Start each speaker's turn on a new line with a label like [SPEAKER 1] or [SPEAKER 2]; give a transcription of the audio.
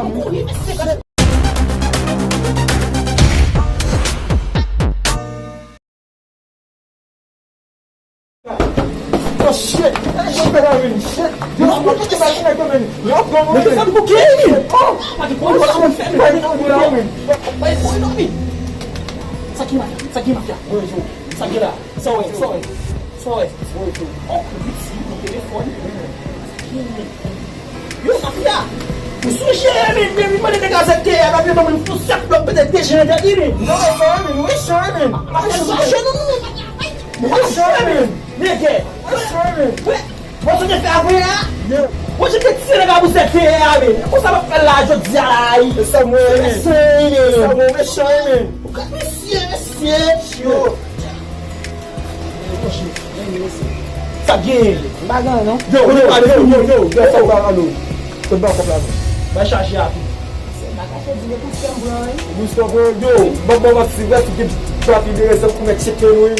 [SPEAKER 1] Oh shit! Shit! Não, por que você vai comer comigo? Não, como
[SPEAKER 2] Você sabe por quê, menino? Aqui, pode falar uma fé, vai não, vai foi nome. Isso aqui, mafia. Isso aqui lá. Só esse. Ó, o telefone. Viu, mafia? O sujeito, me manda de casa aqui, ela me manda um saco pra poder ter gente aqui, menino.
[SPEAKER 1] Não é só, menino.
[SPEAKER 2] Mas eu tô achando, não é só, menino. Vem aqui. Você quer ferrar? Você quer que você não você quer, menino? Você vai falar de outros aí.
[SPEAKER 1] Essa mulher, menino. Essa mulher é só, menino.
[SPEAKER 2] O cara é ciência. Saguinho.
[SPEAKER 3] Bagana, não?
[SPEAKER 2] Vai chargear aqui.
[SPEAKER 1] Busca, yo, vamos se ver se que trap direção como é que você quer no